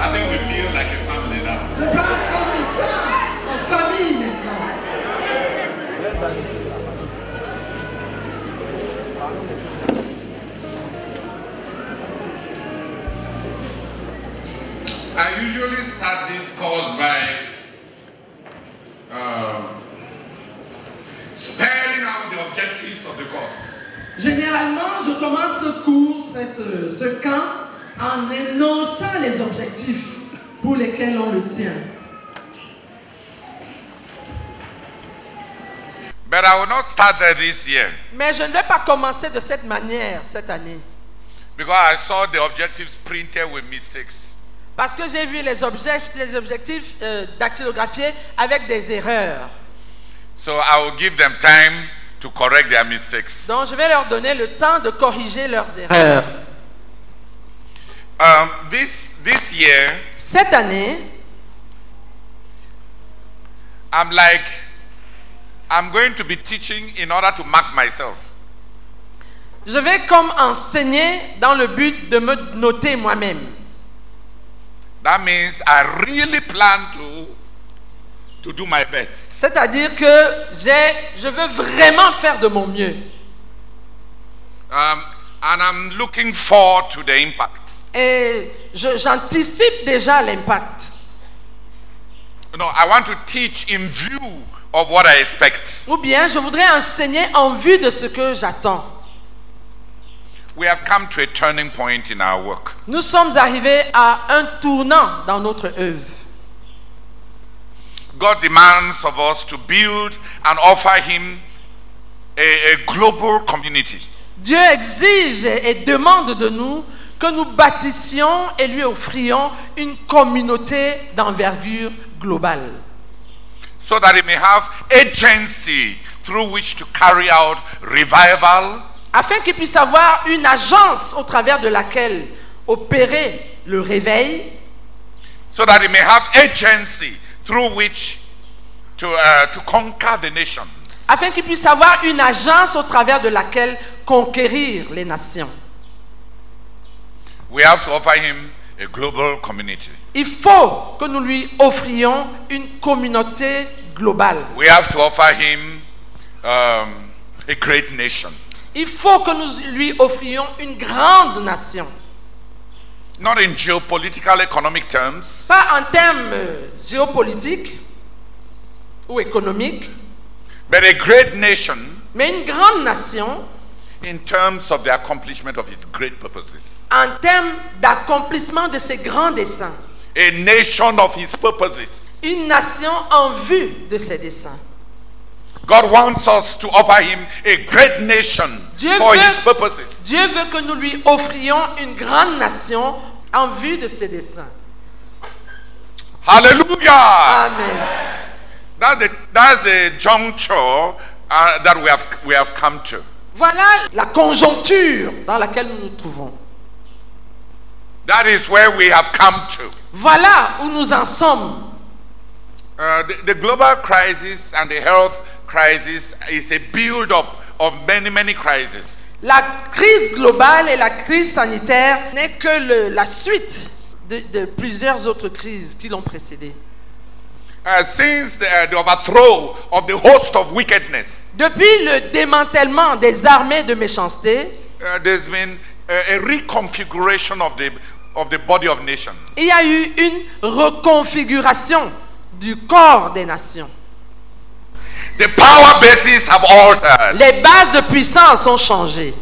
I think we feel like a family now. Je pense qu'on se sent en famille maintenant. I usually start this course by spelling out the objectives of the course. Généralement, je commence ce cours, ce camp, en énonçant les objectifs pour lesquels on le tient. But I will not start there this year Mais je ne vais pas commencer de cette manière cette année. because I saw the objectives printed with mistakes. Parce que j'ai vu les objectifs dactylographiés avec des erreurs. So I will give them time to correct their mistakes. Donc je vais leur donner le temps de corriger leurs erreurs. This year, Cette année, I'm going to be teaching in order to mark myself. je vais comme enseigner dans le but de me noter moi-même. That means I really plan to do my best. C'est-à-dire que je veux vraiment faire de mon mieux. And I'm looking forward to the impact. Et j'anticipe déjà l'impact. No, I want to teach in view of what I expect. Ou bien je voudrais enseigner en vue de ce que j'attends. We have come to a turning point in our work. Nous sommes arrivés à un tournant dans notre œuvre. God demands of us to build and offer Him a global community. Dieu exige et demande de nous que nous bâtissions et lui offrions une communauté d'envergure globale. So that it may have agency through which to carry out revival, Afin qu'il puisse avoir une agence au travers de laquelle opérer le réveil, so that it may have agency through which to conquer the nations. afin qu'il puisse avoir une agence au travers de laquelle conquérir les nations. We have to offer Him a global community. Il faut que nous lui offrions une communauté globale. We have to offer Him a great nation. Il faut que nous lui offrions une grande nation. Not in geopolitical economic terms, Pas en termes géopolitiques ou économiques, but a great nation mais une grande nation in terms of the accomplishment of His great purposes. en termes d'accomplissement de ses grands desseins. A nation of His purposes. Une nation en vue de ses desseins. God wants us to offer Him a great nation for His purposes. Dieu veut que nous lui offrions une grande nation en vue de ses desseins. Hallelujah! Amen. That's the juncture that we have come to. Voilà la conjoncture dans laquelle nous nous trouvons. That is where we have come to. Voilà où nous en sommes. The global crisis and the health crisis is a build-up of many crises. La crise globale et la crise sanitaire n'est que la suite de plusieurs autres crises qui l'ont précédée. Since the overthrow of the host of wickedness, Depuis le démantèlement des armées de méchanceté, there's been a reconfiguration of the body of nations. il y a eu une reconfiguration du corps des nations. The power bases have altered. Les bases de puissance ont changé.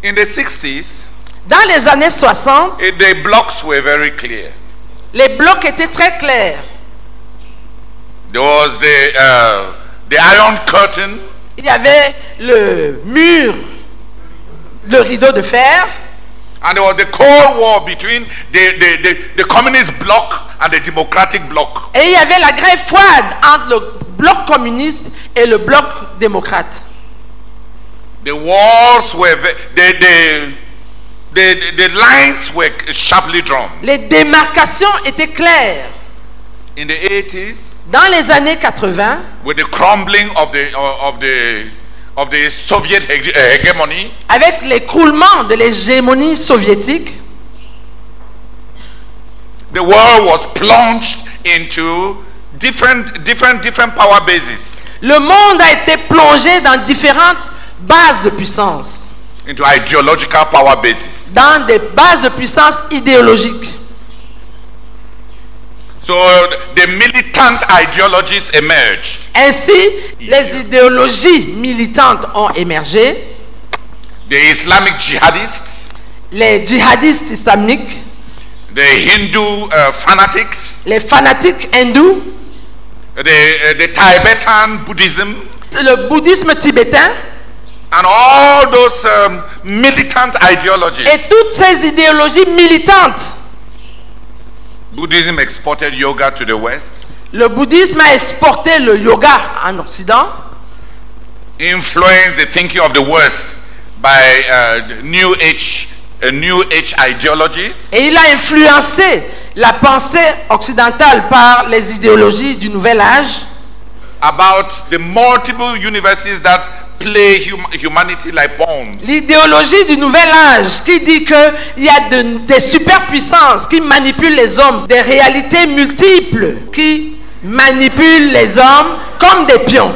In the 60s, Dans les années 60, the blocks were very clear. les blocs étaient très clairs. There was the Iron Curtain, Il y avait le mur, le rideau de fer, and there was the Cold War between the communist bloc and the democratic bloc. et il y avait la guerre froide entre le bloc communiste et le bloc démocrate. The walls were the lines were sharply drawn. Les démarcations étaient claires. In the 80s, Dans les années 80, with the crumbling of the Soviet hegemony, avec l'écroulement de l'hégémonie soviétique, the world was plunged into different power bases, Le monde a été plongé dans différentes bases de puissance, into ideological power bases. dans des bases de puissance idéologiques. So the militant ideologies emerged. Ainsi, les idéologies militantes ont émergé. The Islamic jihadists, Les djihadistes islamiques, the Hindu fanatics, les fanatiques hindous, the Tibetan Buddhism, le bouddhisme tibétain and all those militant ideologies. et toutes ces idéologies militantes. Buddhism exported yoga to the West, Le bouddhisme a exporté le yoga en Occident, influenced the thinking of the West by New Age ideologies, et il a influencé la pensée occidentale par les idéologies du Nouvel Âge, about the multiple universes that play humanity like bombs. l'idéologie du Nouvel Âge qui dit qu'il y a des superpuissances qui manipulent les hommes, des réalités multiples qui manipulent les hommes comme des pions.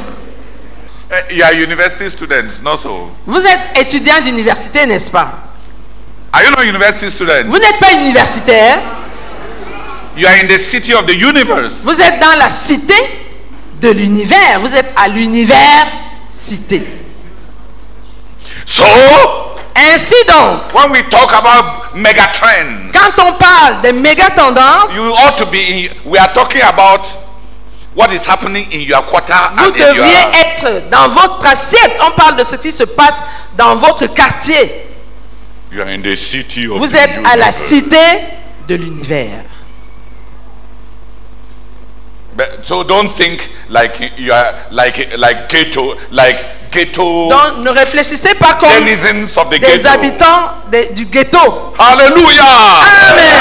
You are university students, not so. Vous êtes étudiant d'université, n'est-ce pas? Are you not university students? Vous n'êtes pas universitaire, You are in the city of the universe. vous êtes dans la cité de l'univers, vous êtes à l'université. So, Ainsi donc, when we talk about megatrends, quand on parle des méga tendances, you ought to be. We are talking about what is happening in your quarter vous and in devriez your. être dans votre assiette. On parle de ce qui se passe dans votre quartier. You are in the city of Vous the êtes à la universe. cité de l'univers. But, so don't think like you are like ghetto, Donc ne réfléchissez pas comme denizens of the des ghetto. habitants du ghetto. Hallelujah. Amen.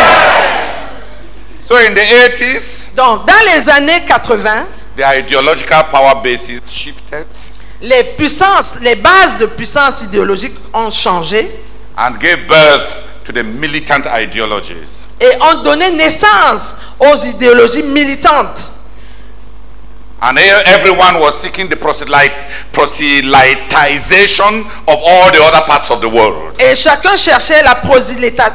So in the 80s, Donc dans les années 80, the ideological power bases shifted les puissances, les bases de puissance idéologique ont changé and gave birth to the militant ideologies. et ont donné naissance aux idéologies militantes. And everyone was seeking the proselytization of all the other parts of the world. Et chacun cherchait la prosélytation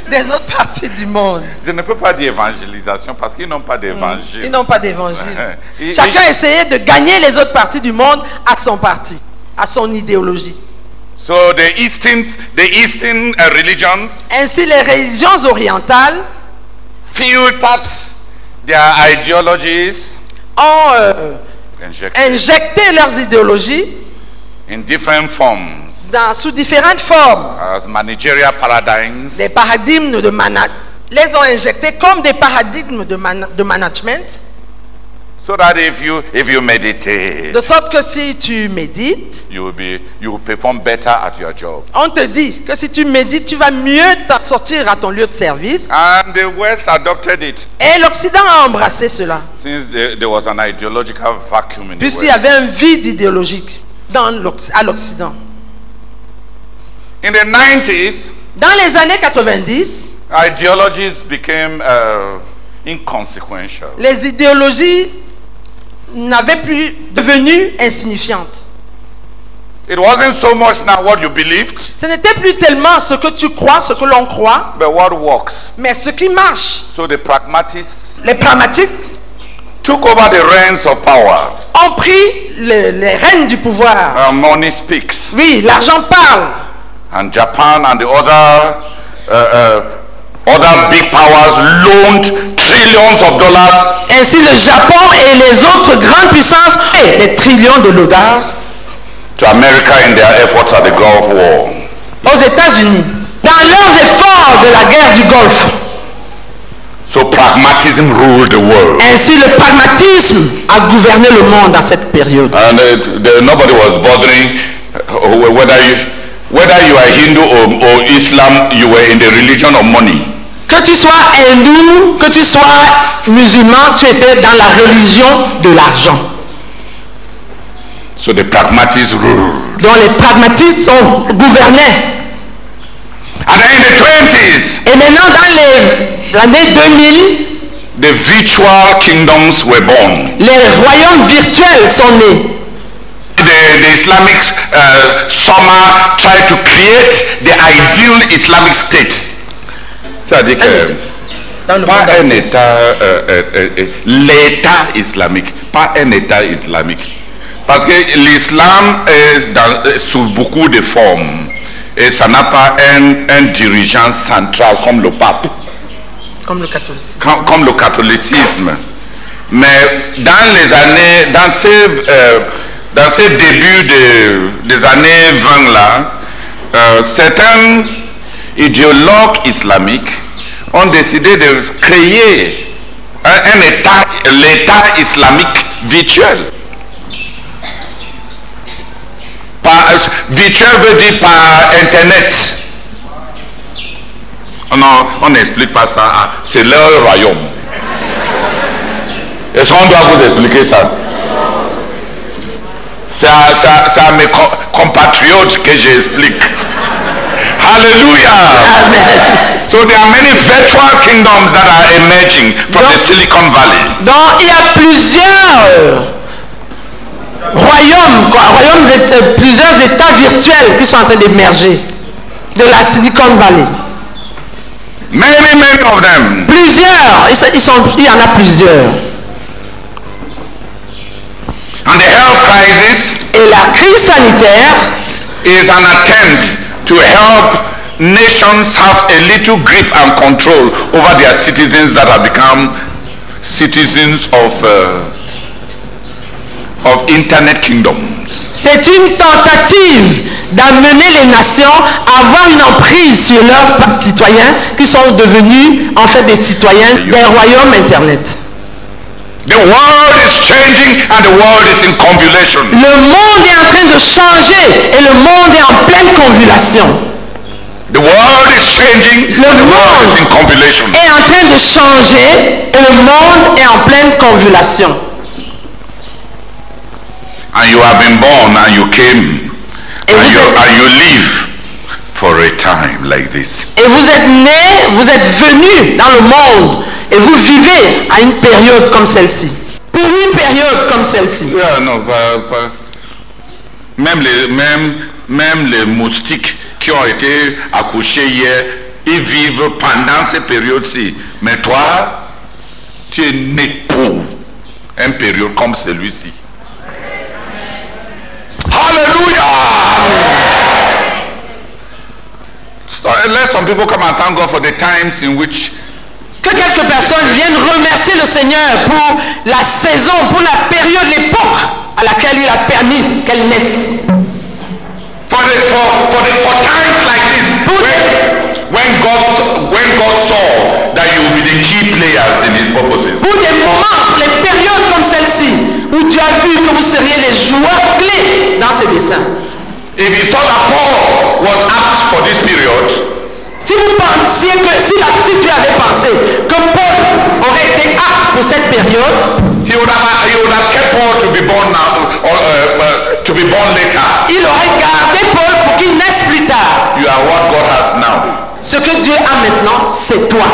des autres parties du monde. Je ne peux pas dire évangélisation parce qu'ils n'ont pas d'évangile. Ils n'ont pas d'évangile. Et- Chacun et- essayait de gagner les autres parties du monde à son parti, à son idéologie. So the Eastern religions Ainsi, les religions orientales filtered their ideologies, ont injected injecté leurs idéologies in different forms sous différentes formes. as managerial paradigms, Des paradigmes de management, les ont injectés comme des paradigmes de management, so that if you meditate, de sorte que si tu médites, you will perform better at your job. on te dit que si tu médites, tu vas mieux t'en sortir à ton lieu de service. And the West adopted it Et l'Occident a embrassé cela, since there was an ideological vacuum in the puisqu'il y West. avait un vide idéologique à l'Occident. In the 90s, Dans les années 90, ideologies became inconsequential. les idéologies n'avaient plus devenu insignifiantes. It wasn't so much now what you believed, Ce n'était plus tellement ce que tu crois, ce que l'on croit, but what works. mais ce qui marche. So the pragmatists Les pragmatiques took over the reins of power. ont pris les rênes du pouvoir. Money speaks. Oui, l'argent parle. And Japan and the other big powers loaned trillions of dollars Ainsi, le Japon et les autres grandes puissances paient des trillions de dollars to America in their efforts at the Gulf War. aux États-Unis dans leurs efforts de la guerre du Golfe. So pragmatism ruled the world. Ainsi, le pragmatisme a gouverné le monde à cette période. And nobody was bothering whether you are Hindu or Islam, you were in the religion of money. Que tu sois hindou, que tu sois musulman, tu étais dans la religion de l'argent. So the pragmatists ruled. dont les pragmatistes gouvernaient. And then in the 20s, Et maintenant, dans les années 2000, the virtual kingdoms were born. les royaumes virtuels sont nés. The Islamic summer tried to create the ideal Islamic state. C'est-à-dire que pas un État, l'État islamique, pas un État islamique. Parce que l'islam est sous beaucoup de formes et ça n'a pas un dirigeant central comme le pape. Comme le catholicisme. Comme le catholicisme. Mais dans les années, dans ces débuts des années 20 là, certains idéologues islamiques ont décidé de créer un État, l'État islamique virtuel. Virtuel veut dire par Internet. Non, on n'explique pas ça. C'est leur royaume. Est-ce qu'on doit vous expliquer ça? C'est à mes compatriotes que j'explique. Hallelujah. Amen. So there are many virtual kingdoms that are emerging from the Silicon Valley. Donc il y a plusieurs royaumes, plusieurs États virtuels qui sont en train d'émerger de la Silicon Valley. Many of them. Plusieurs, il y en a plusieurs. And the health crisis Et la crise sanitaire is an attempt to help nations have a little grip and control over their citizens that have become citizens of internet kingdoms. c'est une tentative d'amener les nations à avoir une emprise sur leurs citoyens qui sont devenus en fait des citoyens des royaumes Internet. The world is changing and the world is in convulsion. Le monde est en train de changer et le monde est en pleine convulsion. The world is changing and the world is in convulsion. Est en train de changer et le monde est en pleine convulsion. And you have been born and you came and you live for a time like this. Et vous êtes né, vous êtes venu dans le monde et vous vivez à une période comme celle-ci. Pour une période comme celle-ci. Yeah, no, même les moustiques qui ont été accouchés hier, ils vivent pendant ces périodes-ci. Mais toi, tu es né pour une période comme celui-ci. Hallelujah! So let some people come and thank God for the times in which Que quelques personnes viennent remercier le Seigneur pour la saison, pour la période, l'époque à laquelle il a permis qu'elle naisse. for times like this, when God saw that you will be the key players in His purposes. Pour des moments, les périodes comme celle-ci, où tu as vu que vous seriez les joueurs clés dans ces dessins. If you thought that Paul was apt for this period, Si vous pensiez que, si tu avais pensé que Paul aurait été apte pour cette période, he would have kept Paul to be born now, to be born later. il aurait gardé Paul pour qu'il naisse plus tard. You are what God has now. Ce que Dieu a maintenant, c'est toi.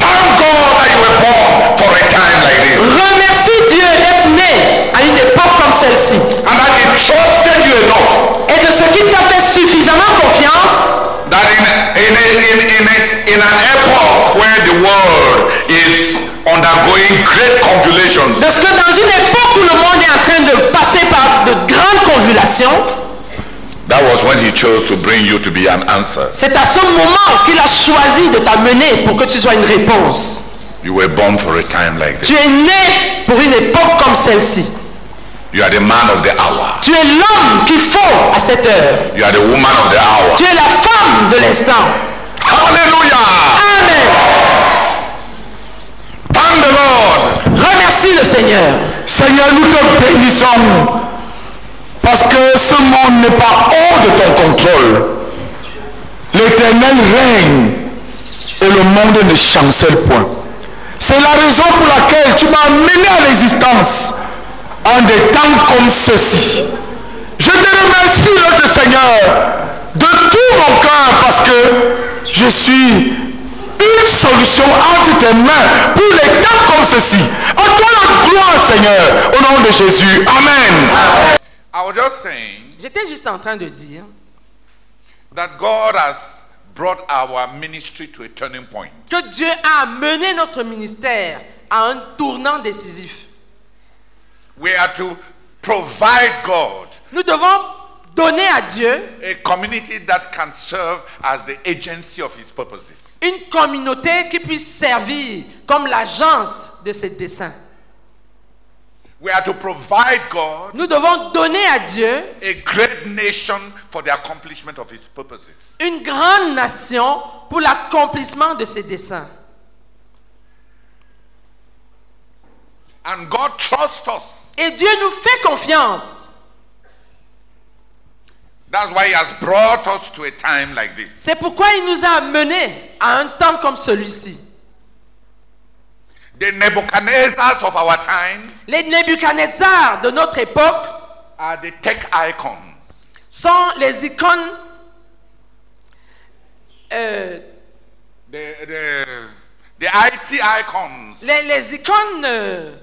Thank God that you were born for a time like this, Remercie Dieu d'être né à une époque comme celle-ci. and that He trusted you enough Et de ce qu'il t'a fait suffisamment confiance that in an epoch where the world is undergoing great convulsions, de ce que dans une époque où le monde est en train de passer par de grandes convulsions, that was when He chose to bring you to be an answer. c'est à ce moment qu'il a choisi de t'amener pour que tu sois une réponse. You were born for a time like this. Tu es né pour une époque comme celle-ci. You are the man of the hour. Tu es l'homme qu'il faut à cette heure. You are the woman of the hour. Tu es la femme de l'instant. Hallelujah! Amen. Thank the Lord. Remercie le Seigneur. Seigneur, nous te bénissons parce que ce monde n'est pas hors de ton contrôle. L'Éternel règne et le monde ne chancelle point. C'est la raison pour laquelle tu m'as amené à l'existence en des temps comme ceci. Je te remercie, notre Seigneur, de tout mon cœur parce que je suis une solution entre tes mains pour les temps comme ceci. À toi la gloire, Seigneur, au nom de Jésus. Amen. I was just saying J'étais juste en train de dire that God has brought our ministry to a turning point. que Dieu a amené notre ministère à un tournant décisif. We are to provide God Nous devons donner à Dieu a community that can serve as the agency of his purposes. une communauté qui puisse servir comme l'agence de ses desseins. We are to provide God Nous devons donner à Dieu a great nation for the accomplishment of his purposes. une grande nation pour l'accomplissement de ses desseins. And God trusts us. Et Dieu nous fait confiance. That's why he has brought us to a time like this. C'est pourquoi il nous a amenés à un temps comme celui-ci. The Nebuchadnezzars of our time Les Nebuchadnezzar de notre époque are the tech icons. sont les icônes The IT icons les icônes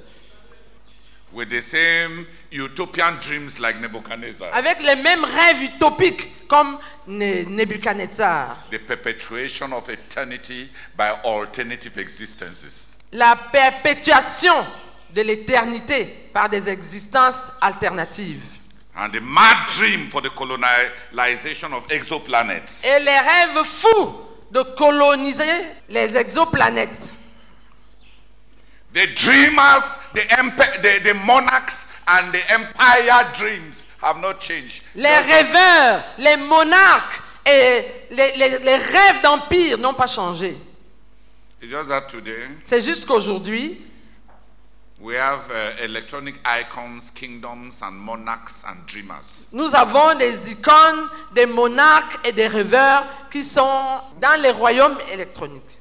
with the same utopian dreams like Nebuchadnezzar. avec les mêmes rêves utopiques comme Nebuchadnezzar. The perpetuation of eternity by alternative existences. La perpétuation de l'éternité par des existences alternatives. And the mad dream for the colonization of exoplanets. Et les rêves fous de coloniser les exoplanètes. The dreamers, the monarchs and the empire dreams have not changed. Les rêveurs, les monarques et les rêves d'empire n'ont pas changé. It's just that today C'est juste qu'aujourd'hui, we have electronic icons, kingdoms and monarchs and dreamers. nous avons des icônes, des monarques et des rêveurs qui sont dans les royaumes électroniques.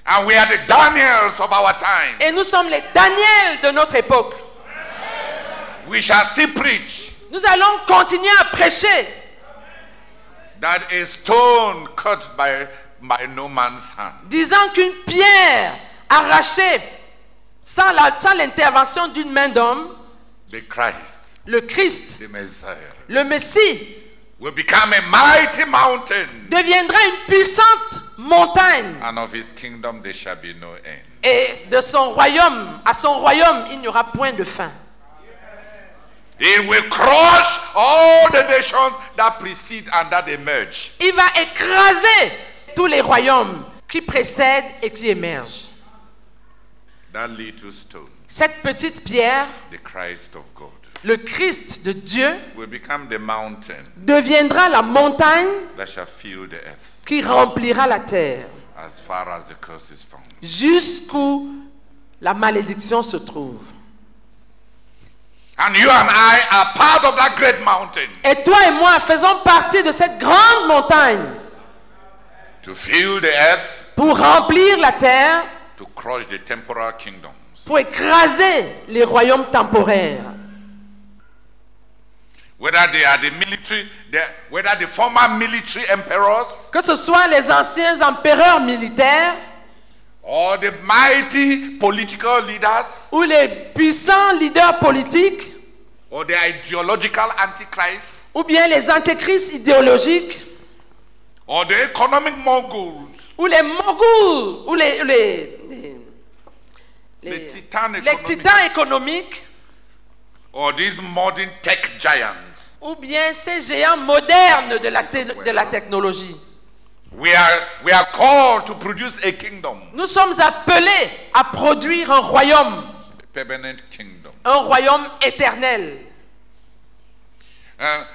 And we are the Daniels of our time. Et nous sommes les Daniel de notre époque. We shall still preach Nous allons continuer à prêcher that a stone cut by no man's hand. disant qu'une pierre arrachée sans l'intervention d'une main d'homme, The Christ, le Christ, the Messiah, le Messie, will become a mighty mountain, deviendra une puissante montagne. and of his kingdom there shall be no end. Et de son royaume, à son royaume, il n'y aura point de fin. It will crush all the nations that precede and that emerge. Il va écraser tous les royaumes qui précèdent et qui émergent. That little stone, Cette petite pierre, the Christ of God, le Christ de Dieu, will become the mountain deviendra la montagne that shall fill the earth qui remplira la terre, as far as the curse is found. jusqu'où la malédiction se trouve. And you and I are part of that great mountain Et toi et moi faisons partie de cette grande montagne to fill the earth, pour remplir la terre, to crush the temporal kingdoms. pour écraser les royaumes temporaires. Whether they are the military, whether the former military emperors Que ce soit les anciens empereurs militaires or the mighty political leaders ou les puissants leaders politiques or the ideological antichrists ou bien les antéchrists idéologiques or the economic moguls, ou les mogouls ou the titan les titans économiques or these modern tech giants. ou bien ces géants modernes de la technologie. We are called to produce a kingdom, Nous sommes appelés à produire un royaume éternel.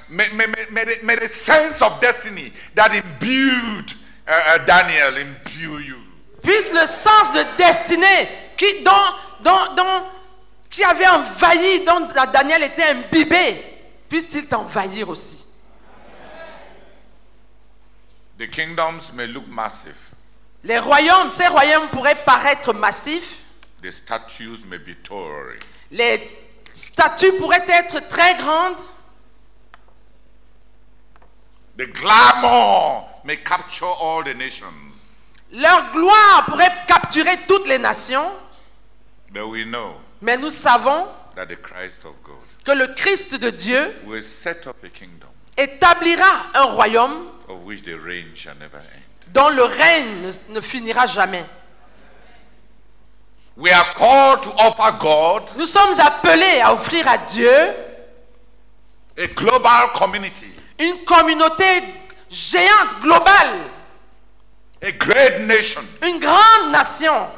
May the sense of destiny that imbued Daniel imbue you. Puisse le sens de destinée qui avait envahi, dont Daniel était imbibé, puisse-t-il t'envahir aussi. The kingdoms may look massive. Ces royaumes pourraient paraître massifs. The statues may be towering. Les statues pourraient être très grandes. The glamour may capture all the nations. Leur gloire pourrait capturer toutes les nations. But we know Mais nous savons that the Christ of God que le Christ de Dieu will set up a kingdom établira un royaume of which the reign shall never end. dont le règne ne finira jamais. We are called to offer God Nous sommes appelés à offrir à Dieu a global community, une communauté géante, globale, a great nation, une grande nation,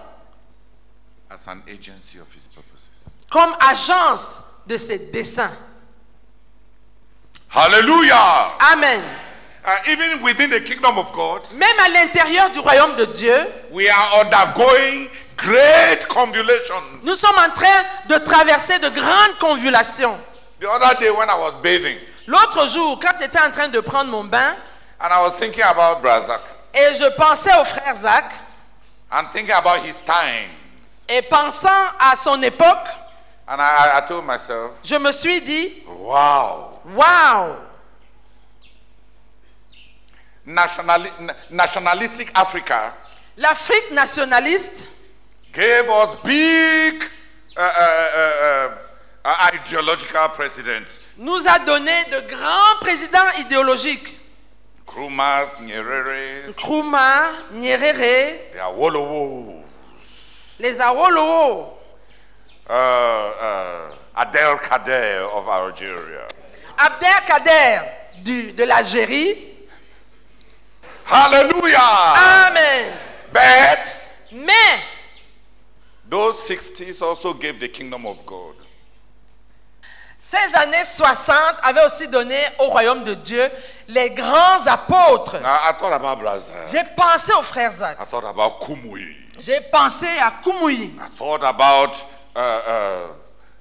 as an agency of his purposes. comme agence de ses desseins. Hallelujah! Amen. Even within the kingdom of God, Même à l'intérieur du royaume de Dieu, we are undergoing great convulsions. nous sommes en train de traverser de grandes convulsions. The other day when I was bathing L'autre jour, quand j'étais en train de prendre mon bain, and I was thinking about Brazak et je pensais au frère Zach, and thinking about his times, et pensant à son époque, and I told myself, je me suis dit, wow, waouh, nationalistic Africa l'Afrique nationaliste gave us big ideological presidents. nous a donné de grands présidents idéologiques. Nkrumahs, Nyereres, Nkrumah, Nyerere, the Awolowos, les Awolowo, Adel Kader of Algeria. Abdelkader de l'Algérie. Hallelujah! Amen. But Mais those 60s also gave the kingdom of God ces années 60 avaient aussi donné au royaume de Dieu les grands apôtres. I thought about Brazil. J'ai pensé au frère Zach. I thought about Kumuyi. J'ai pensé à Kumuyi. I thought about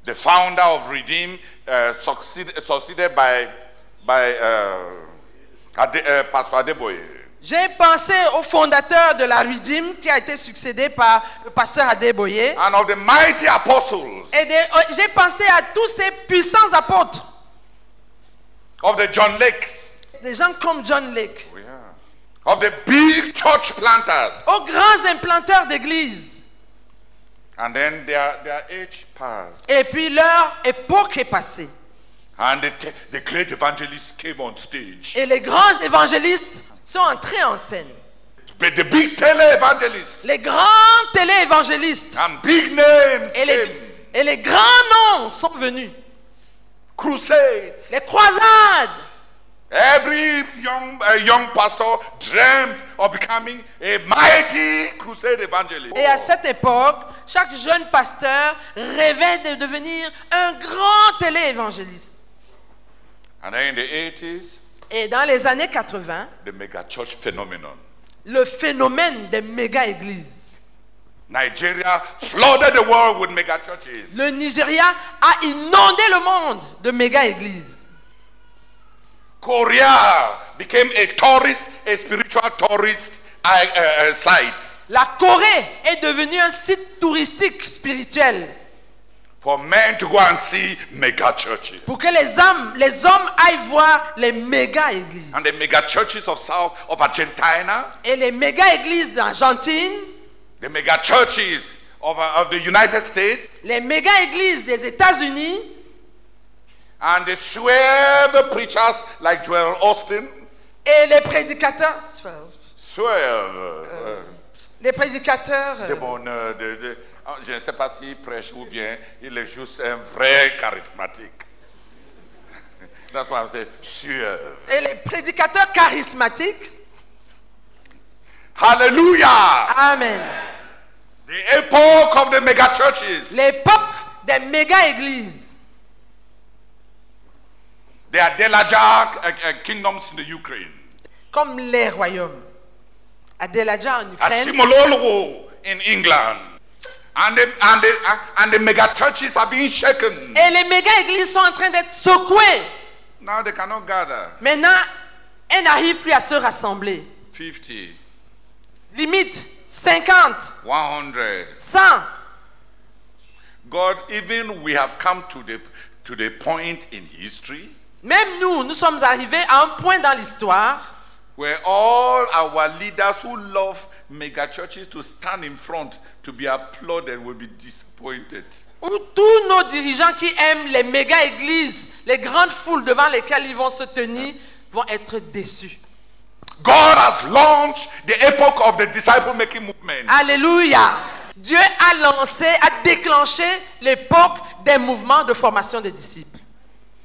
the founder of Redeem, succeeded by Pastor Adeboye. J'ai pensé au fondateur de la Redeem qui a été succédé par le pasteur Adeboye. And of the mighty apostles Et j'ai pensé à tous ces puissants apôtres. of the John Lakes. Des gens comme John Lake. Oh, yeah. Of the big church planters. Aux grands implanteurs d'églises. And then their age passed. Et puis leur époque est passée. And the great evangelists came on stage. Et les grands évangélistes sont entrés en scène. But the big tele-evangelists Les grands télé-évangélistes and big names came. et les grands noms sont venus. Crusades. Les croisades. Every young pastor dreamed of becoming a mighty crusade evangelist. Et à cette époque, chaque jeune pasteur rêvait de devenir un grand télé-évangéliste. And then in the 80s, Et dans les années 80, the megachurch phenomenon. le phénomène des méga-églises. Nigeria flooded the world with megachurches. Le Nigeria a inondé le monde de méga-églises. Korea became a spiritual tourist site La Corée est devenue un site touristique spirituel for men to go and see megachurches. pour que les hommes aillent voir les méga-églises. And the megachurches of Argentina, Et les méga-églises d'Argentine, the megachurches of the United States, les méga-églises des États-Unis, and the suave preachers like Joel Austin. et les prédicateurs, Suave. les prédicateurs, Je ne sais pas s'il prêche ou bien il est juste un vrai charismatique. That's why I'm saying suave. et les prédicateurs charismatiques. Hallelujah! Amen. The epoch of the megachurches. L'époque des méga-églises. They are the larger kingdoms in the Ukraine. Comme les royaumes. Adelaja en Ukraine. Asimololo in England. And the megachurches are being shaken. Et les méga-églises sont en train d'être secouées. Now they cannot gather. Maintenant, elles n'arrivent plus à se rassembler. 50, Limite 50, 100. 100. God, even we have come to the point in history Même nous sommes arrivés à un point dans l'histoire where all our leaders who love mega churches to stand in front to be applauded will be disappointed. où tous nos dirigeants qui aiment les méga-églises, les grandes foules devant lesquelles ils vont se tenir, vont être déçus. God has launched the epoch of the disciple-making movement. Alléluia. Dieu a lancé, a déclenché l'époque des mouvements de formation des disciples.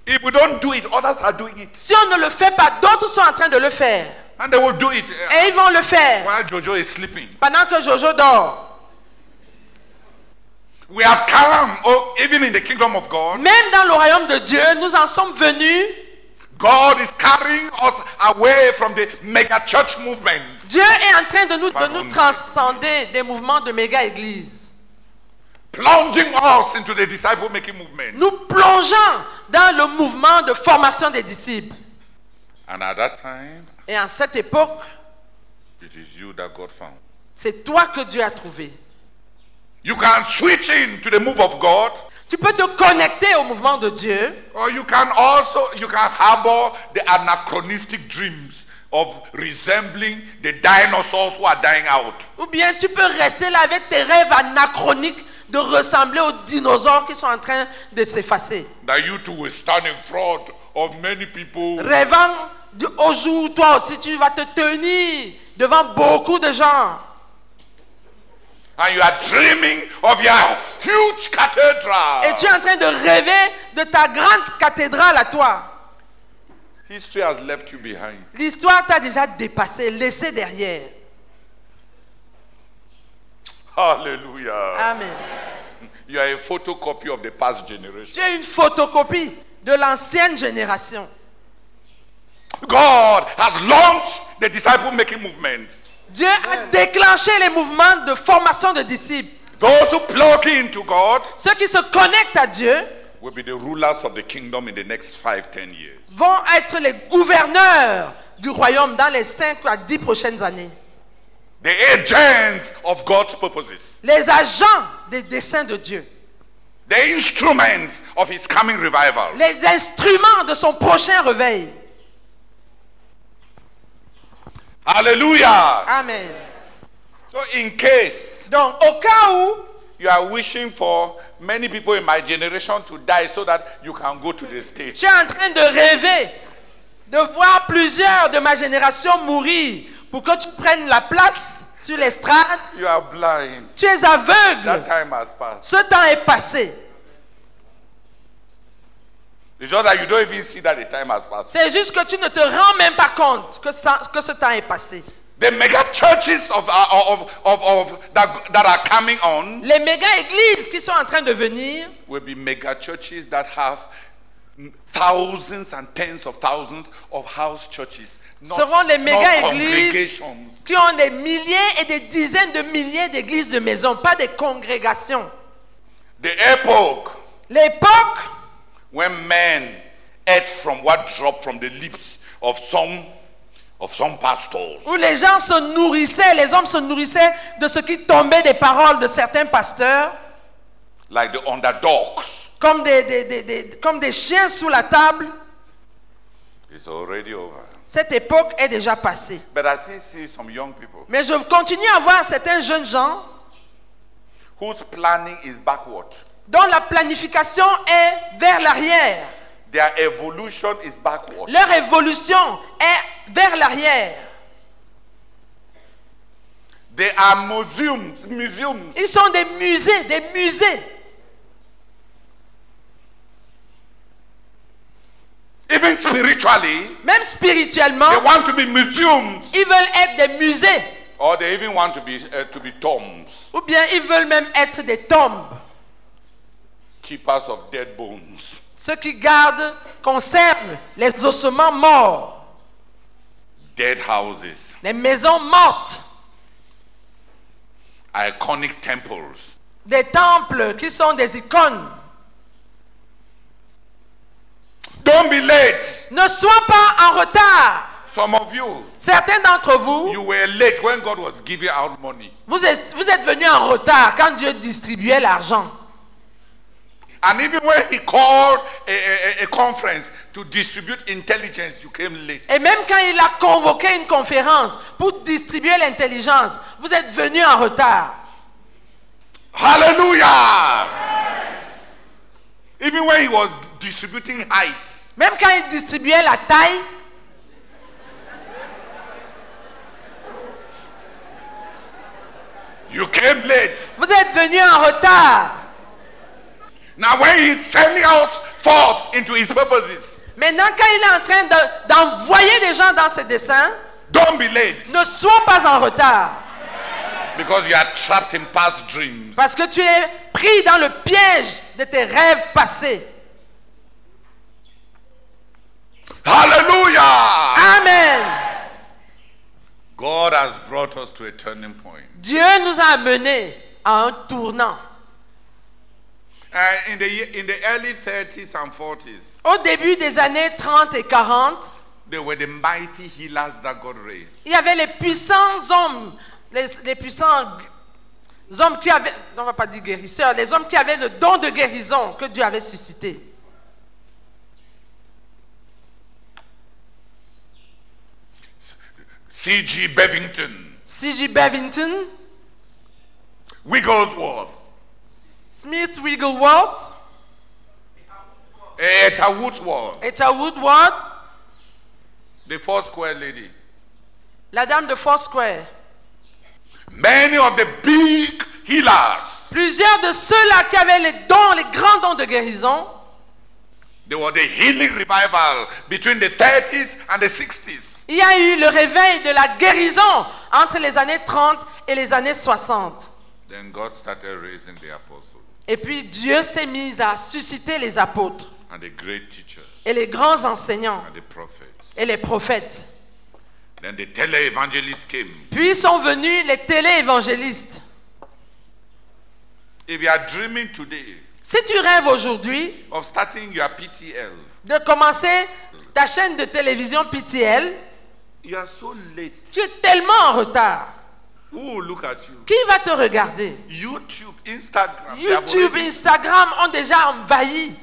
If we don't do it, others are doing it. Si on ne le fait pas, d'autres sont en train de le faire. And they will do it Et ils vont le faire while Jojo is sleeping. pendant que Jojo dort. We have come, even in the kingdom of God, Même dans le royaume de Dieu, nous en sommes venus. God is carrying us away from the mega church movement. Dieu est en train de nous transcender des mouvements de méga-églises. Plunging us into the disciple-making movement. Nous plongeons dans le mouvement de formation des disciples. And at that time, Et en cette époque, it is you that God found. c'est toi que Dieu a trouvé. You can switch in to the move of God, Tu peux te connecter au mouvement de Dieu, or you can harbor the anachronistic dreams of resembling the dinosaurs who are dying out. ou bien tu peux rester là avec tes rêves anachroniques de ressembler aux dinosaures qui sont en train de s'effacer. That you too will stand in front of many people. Rêvant au jour où toi aussi tu vas te tenir devant beaucoup de gens. And you are dreaming of your huge cathedral. Et tu es en train de rêver de ta grande cathédrale à toi. History has left you behind. L'histoire t'a déjà dépassé, laissé derrière. Hallelujah. Amen. You are a photocopy of the past generation. Tu es une photocopie de l'ancienne génération. God has launched the disciple-making movement. Dieu a déclenché les mouvements de formation de disciples. Those who plug into God Ceux qui se connectent à Dieu will be the rulers of the kingdom in the next 5-10 years. vont être les gouverneurs du royaume dans les 5 à 10 prochaines années. The agents of God's purposes. Les agents des desseins de Dieu. The instruments of his coming revival. Les instruments de son prochain réveil. Hallelujah. Amen. So in case Donc, au cas où you are wishing for many people in my generation to die so that you can go to the stage, tu es en train de rêver de voir plusieurs de ma génération mourir pour que tu prennes la place sur l'estrade, you are blind. tu es That aveugle. time has passed. Ce temps est passé. It's just that you don't even see that the time has passed. C'est juste que tu ne te rends même pas compte que ce temps est passé. The mega churches that are coming on Les méga-églises qui sont en train de venir will be mega churches that have thousands and tens of thousands of house churches. seront les not méga-églises congregations. qui ont des milliers et des dizaines de milliers d'églises de maison, pas des congrégations. The epoch L'époque when men ate from what dropped from the lips of some pastors. où les gens se nourrissaient, les hommes se nourrissaient de ce qui tombait des paroles de certains pasteurs, Like the underdogs. comme des chiens sous la table. It's already over. Cette époque est déjà passée. But I still see some young people Mais je continue à voir certains jeunes gens whose planning is backward. dont la planification est vers l'arrière. Their evolution is backward. Leur évolution est vers l'arrière. They are museums. Ils sont des musées, des musées. Even spiritually, Même spirituellement, they want to be museums, ils veulent être des musées. or they even want to be tombs, Ou bien ils veulent même être des tombes. keepers of dead bones. Ceux qui gardent, conservent les ossements morts. Dead houses, Les maisons mortes. iconic temples. Des temples qui sont des icônes. Don't be late. Ne sois pas en retard. Some of you, Certains d'entre vous, you were late when God was giving out money. vous êtes venus en retard quand Dieu distribuait l'argent. And even when he called a conference to distribute intelligence, you came late. Et même quand il a convoqué une conférence pour distribuer l'intelligence, vous êtes venus en retard. Hallelujah! Even when he was distributing height, Même quand il distribuait la taille, you came late. vous êtes venus en retard. Now when he's sending us forth into his purposes, Maintenant, quand il est en train d'envoyer des gens dans ses desseins, don't be late. ne sois pas en retard. Because you are trapped in past dreams. Parce que tu es pris dans le piège de tes rêves passés. Hallelujah! Amen. God has brought us to a turning point. Dieu nous a amenés à un tournant. In the early 30s and 40s, Au début des années 30 et 40, they were the mighty healers that God raised. il y avait les puissants hommes, les puissants hommes qui avaient, on ne va pas dire guérisseurs, les hommes qui avaient le don de guérison que Dieu avait suscité. C.G. Bevington, C.G. Bevington, Wigglesworth, Smith Wigglesworth, Etta Woodward, Etta Woodward, the Foursquare lady. la dame de Foursquare. Many of the big healers, Plusieurs de ceux-là qui avaient les dons, les grands dons de guérison, they were the healing revival between the 30s and the 60s. il y a eu le réveil de la guérison entre les années 30 et les années 60. Then God started raising the apostles Et puis Dieu s'est mis à susciter les apôtres and the great teachers et les grands enseignants and the prophets. et les prophètes. Then the tele-evangelists came. Puis sont venus les télé-évangélistes. If you are dreaming today Si tu rêves aujourd'hui of starting your PTL, de commencer ta chaîne de télévision PTL, you are so late. tu es tellement en retard. Who will look at you? Qui va te regarder? YouTube, Instagram, YouTube, Instagram ont déjà envahi,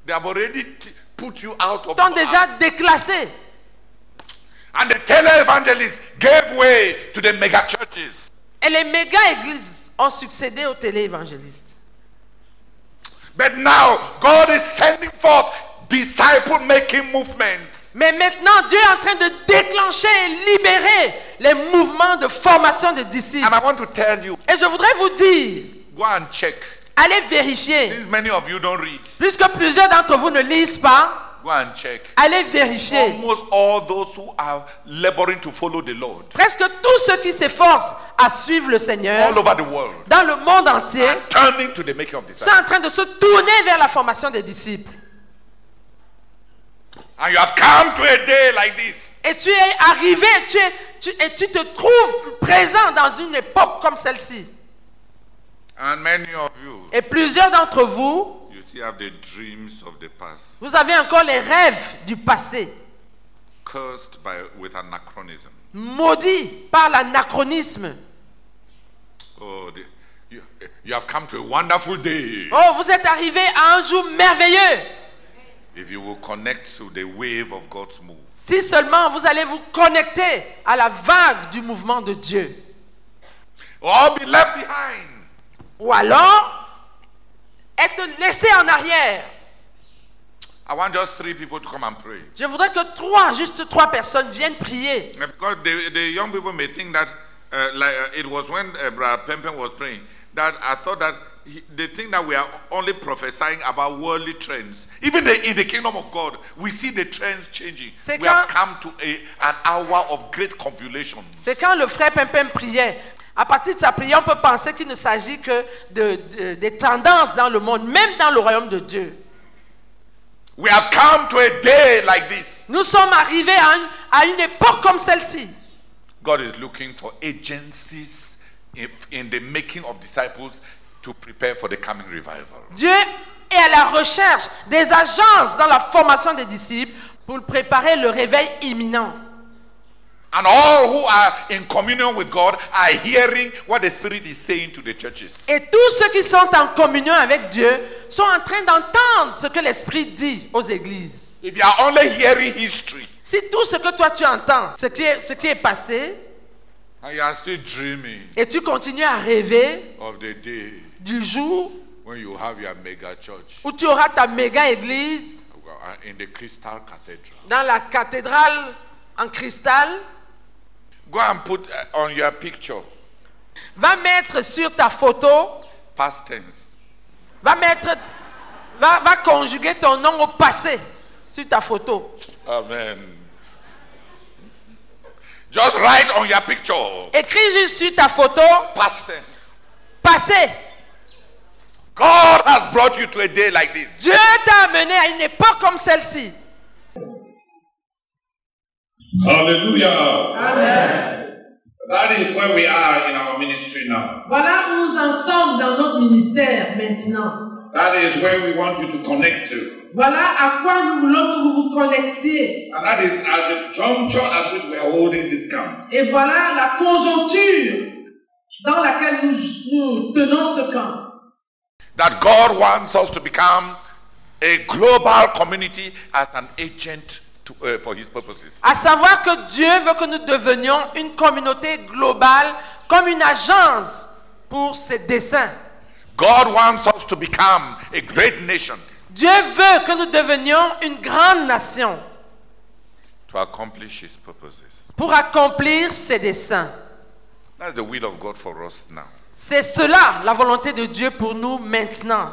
they have already put you out of t'ont déjà déclassé. And the tele-evangelists gave way to the mega churches. Et les méga-églises ont succédé aux télé-évangélistes. But now, God is sending forth disciple-making movements. Mais maintenant, Dieu est en train de déclencher et libérer les mouvements de formation de disciples. And I want to tell you, Et je voudrais vous dire, go and check. allez vérifier. Since many of you don't read, Puisque plusieurs d'entre vous ne lisent pas, go and check. allez vérifier. Almost all those who are laboring to follow the Lord Presque tous ceux qui s'efforcent à suivre le Seigneur all over the world dans le monde entier are turning to the making of sont disciples. en train de se tourner vers la formation des disciples. And you have come to a day like this. Et tu es arrivé, tu te trouves présent dans une époque comme celle-ci. And many of you, Et plusieurs d'entre vous, you still have the dreams of the past, vous avez encore les rêves du passé, cursed with anachronism. maudits par l'anachronisme. Oh, you have come to a wonderful day. Oh, vous êtes arrivé à un jour merveilleux. If you will connect to the wave of God's move. Si seulement vous allez vous connecter à la vague du mouvement de Dieu. Or be left behind. Ou alors, être laissé en arrière. I want just 3 people to come and pray. Je voudrais que juste trois personnes viennent prier. Because the young people may think that it was when Brother Pempen was praying that I thought that they think that we are only prophesying about worldly trends. Even in the kingdom of God, we see the trends changing. We have come to an hour of great convulsion. C'est quand le frère Pempem priait. À partir de sa prière, on peut penser qu'il ne s'agit que des tendances dans le monde, même dans le royaume de Dieu. We have come to a day like this. Nous sommes arrivés à une époque comme celle-ci. God is looking for agencies in the making of disciples to prepare for the coming revival. Dieu est à la recherche des agences dans la formation des disciples pour préparer le réveil imminent. And all who are in communion with God are hearing what the Spirit is saying to the churches. Et tous ceux qui sont en communion avec Dieu sont en train d'entendre ce que l'Esprit dit aux églises. If you are only hearing history, Si tout ce que toi tu entends, ce qui est passé, and you are still dreaming et tu continues à rêver of the day du jour when you have your mega church où tu auras ta méga église in the Crystal Cathedral, dans la cathédrale en cristal, go and put on your picture va mettre sur ta photo, past tense. va conjuguer ton nom au passé sur ta photo. Amen. Just write on your picture Écris juste sur ta photo past tense. passé. God has brought you to a day like this. Dieu t'a amené à une époque comme celle-ci. Hallelujah. Amen. That is where we are in our ministry now. Voilà où nous en sommes dans notre ministère maintenant. That is where we want you to connect to. Voilà à quoi nous voulons que vous vous connectiez. And that is at the juncture at which we are holding this camp. Et voilà la conjoncture dans laquelle nous tenons ce camp. That God wants us to become a global community as an agent for His purposes. À savoir que Dieu veut que nous devenions une communauté globale comme une agence pour ses desseins. God wants us to become a great nation Dieu veut que nous devenions une grande nation to accomplish His purposes. pour accomplir ses desseins. That's the will of God for us now. C'est cela la volonté de Dieu pour nous maintenant.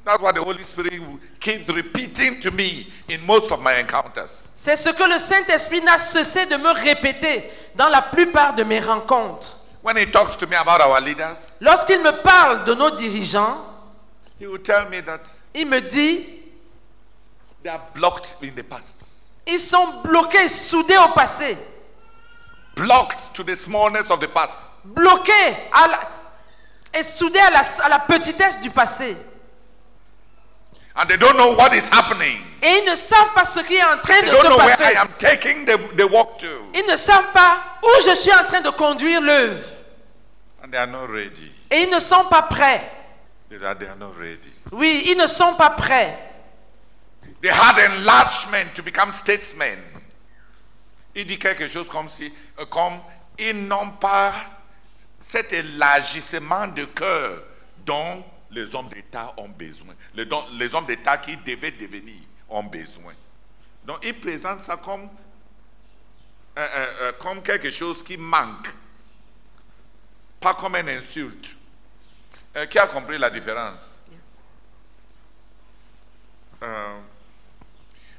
That's what the Holy Spirit keeps repeating to me in most of my encounters. C'est ce que le Saint-Esprit n'a cessé de me répéter dans la plupart de mes rencontres. When He talks to me about our leaders, Lorsqu'il me parle de nos dirigeants, He will tell me that il me dit, they are blocked in the past. ils sont bloqués, soudés au passé. Blocked to the smallness of the past. Bloqués et soudés à la petitesse du passé. And they don't know what is happening. Et ils ne savent pas ce qui est en train They de don't se know where passer. I am taking the walk to. Ils ne savent pas où je suis en train de conduire l'œuvre. And they are not ready. Et ils ne sont pas prêts. They are not ready. Oui, ils ne sont pas prêts. They had enlargement to become statesmen. Il dit quelque chose comme si, comme ils n'ont pas cet élargissement de cœur dont les hommes d'État ont besoin. Les hommes d'État qui devaient devenir ont besoin. Donc, ils présentent ça comme quelque chose qui manque. Pas comme une insulte. Qui a compris la différence?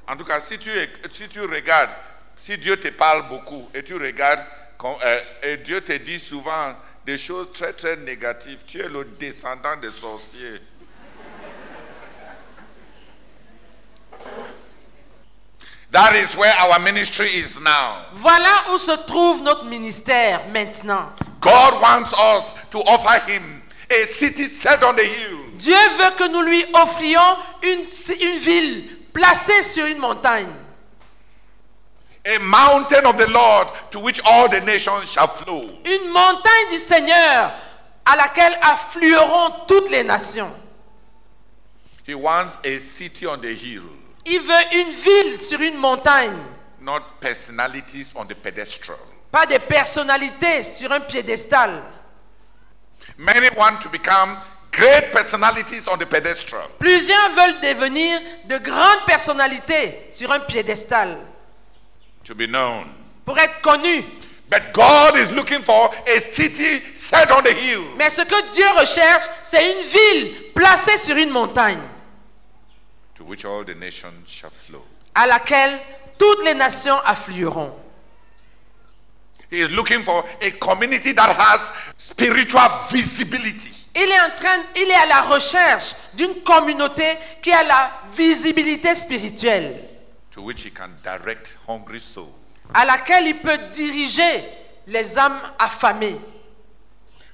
En tout cas, si tu regardes, si Dieu te parle beaucoup et tu regardes, et Dieu te dit souvent des choses très très négatives, tu es le descendant des sorciers. That is where our ministry is now. Voilà où se trouve notre ministère maintenant. God wants us to offer Him a city set on the hill. Dieu veut que nous lui offrions une ville placée sur une montagne. A mountain of the Lord to which all the nations shall flow. Une montagne du Seigneur à laquelle afflueront toutes les nations. He wants a city on the hill. Il veut une ville sur une montagne. Not personalities on the pedestal. Pas des personnalités sur un piédestal. Many want to become great personalities on the pedestal. Plusieurs veulent devenir de grandes personnalités sur un piédestal. To be known. Pour être connus. But God is looking for a city set on the hill. Mais ce que Dieu recherche, c'est une ville placée sur une montagne. To which all the nations shall flow. À laquelle toutes les nations afflueront. He is looking for a community that has spiritual visibility. Il est à la recherche d'une communauté qui a la visibilité spirituelle. To which he can direct hungry souls. À laquelle il peut diriger les âmes affamées.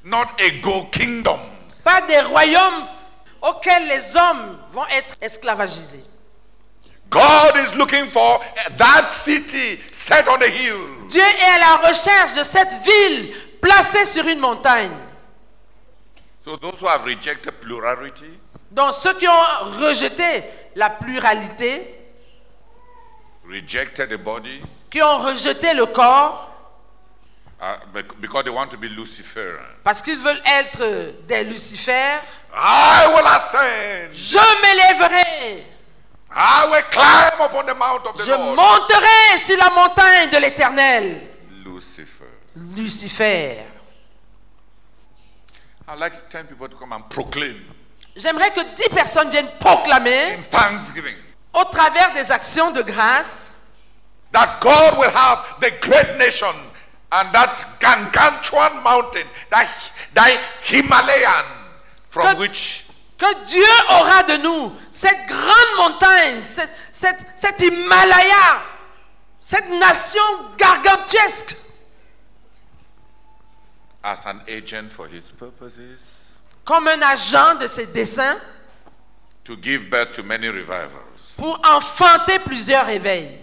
Not ego kingdoms. Pas des royaumes auxquels les hommes vont être esclavagisés. God is looking for that city set on the hill. Dieu est à la recherche de cette ville placée sur une montagne. So those who have rejected plurality, Donc ceux qui ont rejeté la pluralité, rejected the body, qui ont rejeté le corps, because they want to be Lucifer. parce qu'ils veulent être des Lucifères, I will ascend. je m'élèverai, I will climb upon the mount of the je Lord. monterai sur la montagne de l'Éternel. Lucifer. Lucifer. I'd like 10 people to come and proclaim J'aimerais que 10 personnes viennent proclamer in thanksgiving au travers des actions de grâce that God will have the great nation and that gargantuan mountain, that Himalayan, from which que Dieu aura de nous cette grande montagne, cet Himalaya, cette nation gargantuesque, as an agent for His purposes, comme un agent de ses desseins to give birth to many revivals. pour enfanter plusieurs réveils.